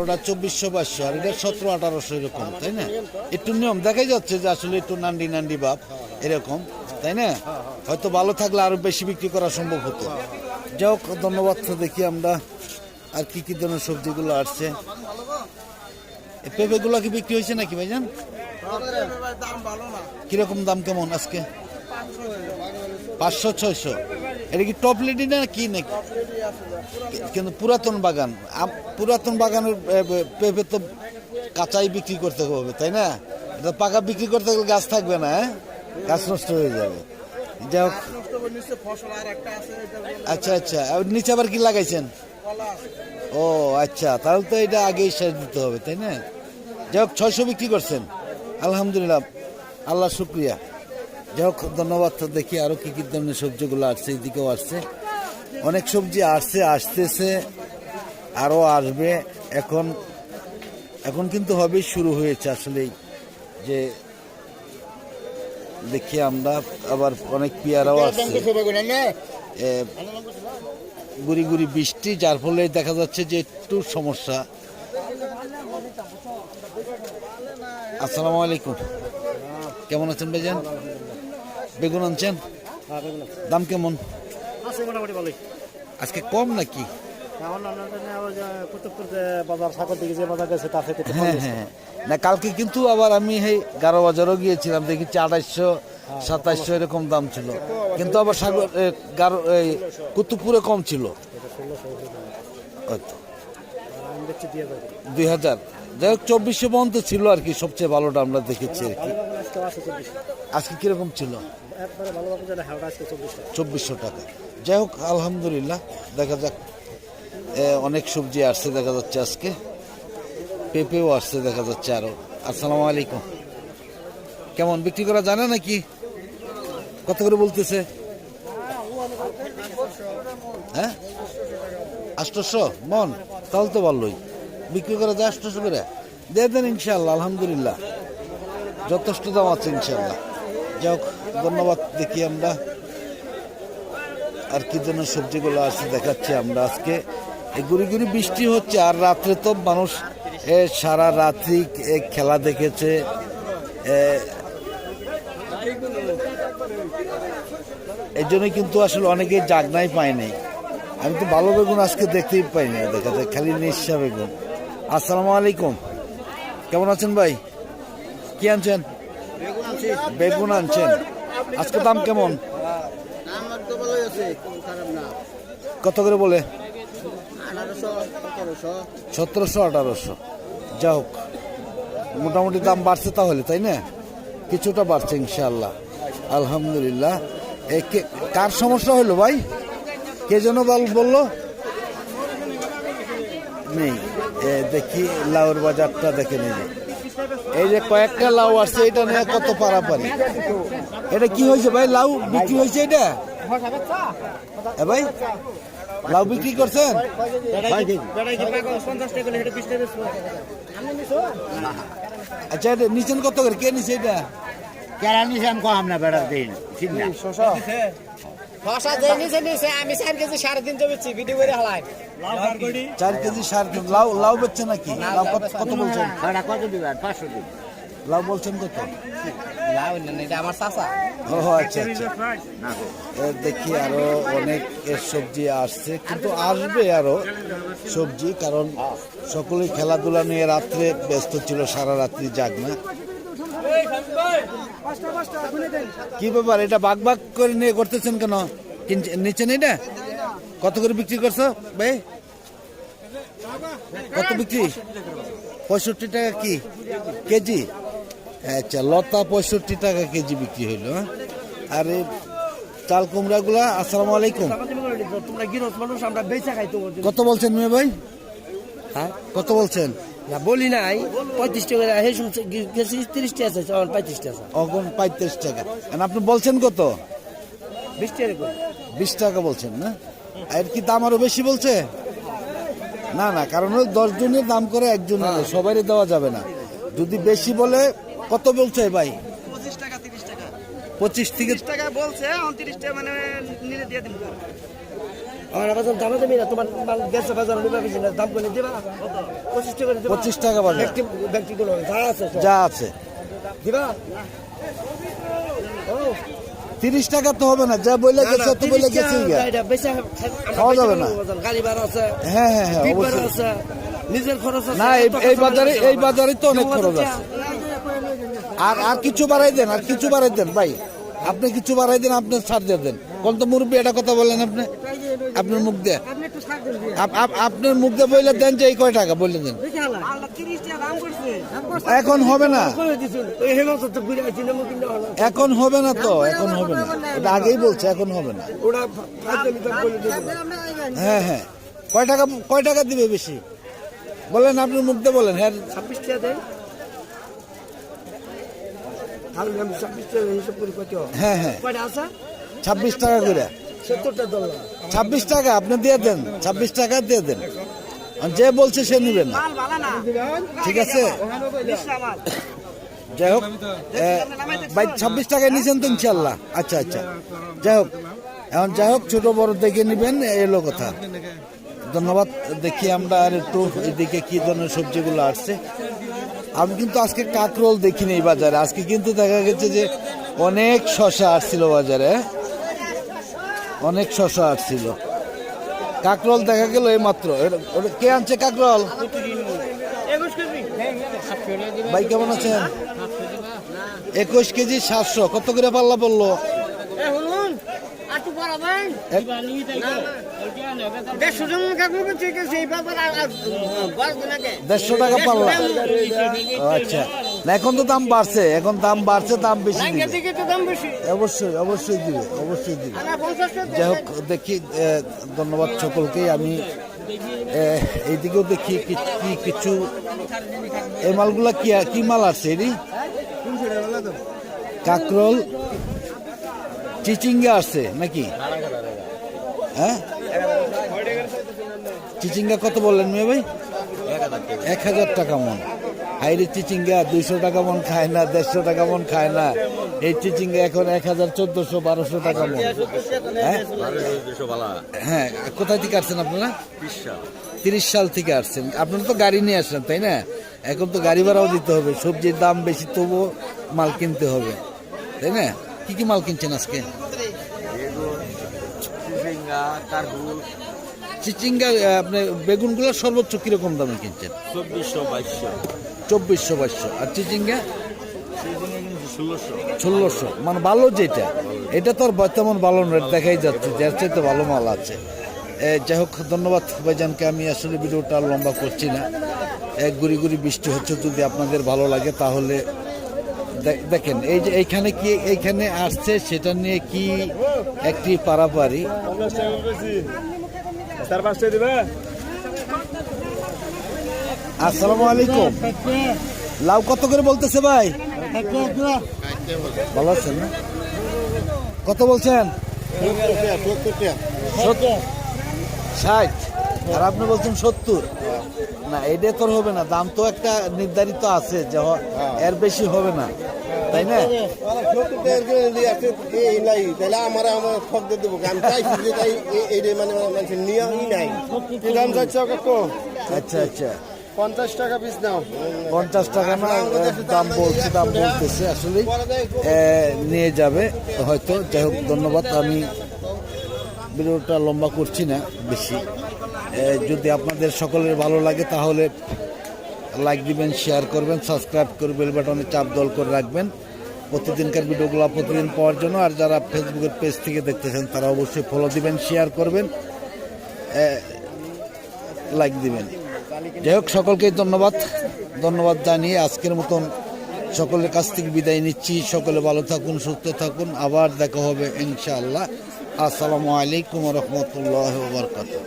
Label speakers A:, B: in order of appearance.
A: ওটা 2400-2200 আর এটা 1700-1800 এরকম, তাই না? একটু নিয়ম দেখাই যাচ্ছে যে আসলে একটু নান্ডি নান্ডি ভাব এরকম, তাই না? হয়তো ভালো থাকলে আরো বেশি বিক্রি করা সম্ভব হতো। যাই হোক, ধন্যবাদ। দেখি আমরা আর কি কি ধরনের সবজিগুলো আসছে। পেঁপেগুলো কি বিক্রি হয়েছে নাকি ভাইজান? কিরকম দাম, কেমন আজকে? 500-600। এটা কি টপ লেডি না কি নাকি? কিন্তু পুরাতন বাগান, পুরাতন বাগানের পেঁপে তো কাঁচাই বিক্রি করতে হবে, তাই না? এটা পাকা বিক্রি করতে গেলে গাছ থাকবে না, গাছ নষ্ট হয়ে যাবে। যাই হোক, আচ্ছা আচ্ছা, নিচে আবার কি লাগাইছেন? ও আচ্ছা, তাহলে তো এটা আগেই শেষ দিতে হবে, তাই না? যাই হোক, 600 বিক্রি করছেন, আলহামদুলিল্লাহ, আল্লাহ শুক্রিয়া। যাই হোক, ধন্যবাদ। দেখি আরো কি কি ধরনের সবজিগুলো আসছে, এদিকেও আসছে অনেক সবজি, আসতেছে আরো আসবে। এখন এখন কিন্তু হবে, শুরু হয়েছে আসলেই। যে দেখি আমরা আবার অনেক পেয়ারাও আসছে, গুড়ি গুড়ি বৃষ্টি, যার ফলে দেখা যাচ্ছে যে একটু সমস্যা। আসসালামু আলাইকুম, কেমন আছেন ভাইজান? বেগুন আনছেন, দাম কেমন আজকে? কম নাকি? হ্যাঁ হ্যাঁ, না কালকে কিন্তু আবার আমি 11 বাজারও গিয়েছিলাম, দেখেছি 2800-2700 এরকম দাম ছিল, কিন্তু আবার কুতুবপুরে কম ছিল 2000। যাই হোক, 2400 পর্যন্ত ছিল আর কি, সবচেয়ে ভালোটা আমরা দেখেছি আর কি। আজকে কিরকম ছিল? 2400 টাকা। যাই হোক, আলহামদুলিল্লাহ, দেখা যাক। অনেক সবজি আসছে দেখা যাচ্ছে আজকে, পেঁপেও আসছে দেখা যাচ্ছে আরো। আসসালামু আলাইকুম, কেমন বিক্রি করা জানে নাকি? কত করে বলতেছে? হ্যাঁ, 800 মন, তাহলে তো ভালোই বিক্রি করা যায়। 800 করে দিয়ে দেন ইনশাল্লাহ, আলহামদুলিল্লাহ, যথেষ্ট দাম আছে ইনশাল্লাহ। যাই হোক, ধন্যবাদ। দেখি আমরা আর কি জন্য সবজিগুলো আসছে দেখাচ্ছি আমরা আজকে। এই গুড়ি গুড়ি বৃষ্টি হচ্ছে, আর রাত্রে তো মানুষ সারা রাত্রি খেলা দেখেছে। এই জন্যই কিন্তু আসলে অনেকেই জাগনাই পায় নাই। আমি তো ভালো বেগুন আজকে দেখতেই পাই না, দেখা যায় খালি নিঃসা বেগুন। আসসালামু আলাইকুম, কেমন আছেন ভাই? কি আনছেন? বেগুন আনছেন, আজকে দাম কেমন? কত করে বলে? 1700-1800। যা হোক, মোটামুটি দাম বাড়ছে তাহলে, তাই না? কিছুটা বাড়ছে ইনশাআল্লাহ, আলহামদুলিল্লাহ। কার সমস্যা হলো ভাই? কে যেন বললো নেই? দেখি লাউর বাজারটা দেখে নিই। এই যে কয়েকটা লাউ আসছে, এটা নিয়ে কত পারাপারি। এটা কি হয়েছে ভাই? লাউ বিক্রি হয়েছে এটা? ভাই লাউ বিক্রি করছেন? আচ্ছা, এটা নিচেন কত করে? কে নিচে এটা?
B: কেরা নিছে আমি কম না বেড়া দিন ঠিক না।
C: শশা যে নিচে নিচে আমি 4 কেজি 3.5 বেচছি, ভিডিও করে হালাই।
A: 4 কেজি 3.5 লাউ বেচছে নাকি? লাউ কত বলছেন?
B: ভাড়া কত দিবেন? 500 দিন।
A: লাউ বলছেন কত?
C: লাউ না, এটা আমার চাচা।
A: ও আচ্ছা আচ্ছা। দেখি আরো অনেক সবজি আসছে, কিন্তু আসবে আরো সবজি, কারণ সকলেই খেলাধুলা নিয়ে রাত্রে ব্যস্ত ছিল, সারা রাত্রি জাগনা। কি ব্যাপার, এটা বাগ বাগ করে নিয়ে করতেছেন কেন? নিচে এটা কত করে বিক্রি করছো ভাই? কত বিক্রি? 65 টাকা কি কেজি? আচ্ছা, লতা 65 টাকা কেজি বিক্রি হইলো। আর এই চাল কুমড়া গুলা? আসসালামু আলাইকুম, কত বলছেন মেয়ে ভাই? হ্যাঁ, কত বলছেন?
C: না বলি নাই, 35 টাকা হেসুম গেছি, 30 টাকা আছে, 35 টাকা।
A: এখন 35 টাকা। আপনি বলছেন কত?
C: 20 টাকা।
A: 20 টাকা বলছেন না? এর কি দাম আরো বেশি বলছে? না না, কারণ 10 জনের দাম করে একজন, সবারই দেওয়া যাবে না। যদি বেশি বলে, কত বলছে ভাই?
C: 25 টাকা 30 টাকা।
A: 25 থেকে
C: 30 টাকা বলছে, 29 টাকা মানে নিলে দিয়ে দিন।
D: আমার বাজার দামে দেবি না তোমার মাল গেছে বাজার নিবা বেশি না দাম করে দিবা 25 টাকা দিবা
A: 25 টাকা বাজার
D: ব্যক্তিগুলো যা আছে সব।
A: যা আছে
D: দিবা ও
A: 30 টাকা তো হবে না, যা বলে গেছে তো বলে গেছে
D: এটা বেশি
A: খাওয়া যাবে না।
D: গাড়ি ভাড়া আছে
A: হ্যাঁ হ্যাঁ হ্যাঁ
D: বিট ভাড়া
A: অবশ্যই।
D: আছে নিজের খরচ আছে
A: না এই বাজারে তো অনেক খরচ আছে। আর কিছু বাড়াই দেন, আর কিছু বাড়াই দেন ভাই, আপনি কিছু বাড়াই দেন, আপনি ছাড় দিয়ে দেন। কোন তো মুরব্বী এটা কথা বলেন আপনি, আপনার মুখ দিয়ে আপনার মুখ দিয়ে বলে দেন যে এই কয় টাকা বলে দেন। এখন হবে না, এখন হবে না তো, এখন হবে না, এটা আগেই বলছে এখন হবে না। হ্যাঁ হ্যাঁ, কয় টাকা দিবে বেশি বলেন, আপনার মুখ দিয়ে বলেন। হ্যাঁ
D: 26 টাকা দেন আমি 26 টাকা হিসাব করি কত
A: হ্যাঁ হ্যাঁ,
D: কয়টা আছে
A: 26 টাকা করে।
D: 70 টা ডলার
A: 26 টাকা আপনি দিয়ে দেন, 26 টাকা দিয়ে দেন, আর যে বলছে সে নিবেন না, ঠিক আছে? যাই হোক ভাই 26 টাকায় নিছেন তো ইনশাল্লাহ। আচ্ছা আচ্ছা, যাই হোক, এখন যাই হোক ছোট বড় দেখে নিবেন, এলো কথা। ধন্যবাদ। দেখি আমরা আর একটু এদিকে কি ধরনের সবজিগুলো আসছে। আমি কিন্তু আজকে কাকরোল দেখিনি এই বাজারে, আজকে কিন্তু দেখা গেছে যে অনেক শসা আসছিল বাজারে, অনেক শসা আসছিল। কাকরোল দেখা গেল এই মাত্র। কে আনছে কাকরোল? ভাই কেমন আছেন? 21 কেজি 700, কত করে পাল্লা পড়লো? 150 টাকা পাল্লা। আচ্ছা, না এখন তো দাম বাড়ছে, এখন দাম বাড়ছে, দাম বেশি দিবে। অবশ্যই অবশ্যই দিবে, অবশ্যই দিবে। যাই হোক দেখি, ধন্যবাদ সকলকেই। আমি এইদিকেও দেখি কি কিছু এই মালগুলা কি মাল আছে? এরই কাকরোল চিচিঙ্গা আছে নাকি? হ্যাঁ, চিচিঙ্গা কত বললেন মেয়ে ভাই? 1000 টাকা মন। হাইরে চিচিঙ্গা 200 টাকা মন খায় না, 150 টাকা মন খায় না। এই চিচিঙ্গা এখন 1000, 1400, 1200 টাকা মন। হ্যাঁ, কোথায় থেকে আসছেন আপনারা? 30 সাল থেকে আসছেন। আপনারা তো গাড়ি নিয়ে আসছেন তাই না? এখন তো গাড়ি ভাড়াও দিতে হবে, সবজির দাম বেশি, তবুও মাল কিনতে হবে তাই না? কি কি মাল কিনছেন আজকে? চিচিঙ্গা আপনি বেগুনগুলো সর্বোচ্চ কিরকম দামে কিনছেন? 2400 আর চিচিঙ্গা 1600। মানে ভালো যেটা, এটা তো আর বর্তমান ভালো রেট দেখাই যাচ্ছে, যার চাইতে ভালো মাল আছে। যাই হোক ধন্যবাদ ভাইজানকে। আমি আসলে ভিডিওটা লম্বা করছি না, গুড়ি গুড়ি বৃষ্টি হচ্ছে। যদি আপনাদের ভালো লাগে তাহলে দেখেন, এই যে এইখানে আসছে, সেটা নিয়ে কি একটি পারাপারি। আসসালামু আলাইকুম। লাউ কত করে বলতেছে ভাই? ভালো আছেন না? কত বলছেন? 60। আর আপনি বলছেন 70। না, এটা তো হবে না, দাম তো একটা নির্ধারিত আছে যে এর বেশি হবে না, তাই না? আচ্ছা আচ্ছা,
E: 50 টাকা পিস দাও।
A: 50 টাকা না, দাম বলতেছে আসলে নিয়ে যাবে হয়তো। যাই হোক ধন্যবাদ। আমি ভিডিওটা লম্বা করছি না বেশি। যদি আপনাদের সকলের ভালো লাগে তাহলে লাইক দিবেন, শেয়ার করবেন, সাবস্ক্রাইব করে বেল বাটনে চাপ দল করে রাখবেন প্রতিদিনকার ভিডিওগুলো প্রতিদিন পাওয়ার জন্য। আর যারা ফেসবুকের পেজ থেকে দেখতেছেন তারা অবশ্যই ফলো দিবেন, শেয়ার করবেন, লাইক দিবেন। যাই হোক সকলকে ধন্যবাদ জানিয়ে আজকের মতন সকলের কাছ থেকে বিদায় নিচ্ছি। সকলে ভালো থাকুন, সুস্থ থাকুন, আবার দেখা হবে ইনশাআল্লাহ। আসসালামু আলাইকুম ওয়া রাহমাতুল্লাহি ওয়া বারাকাতুহু।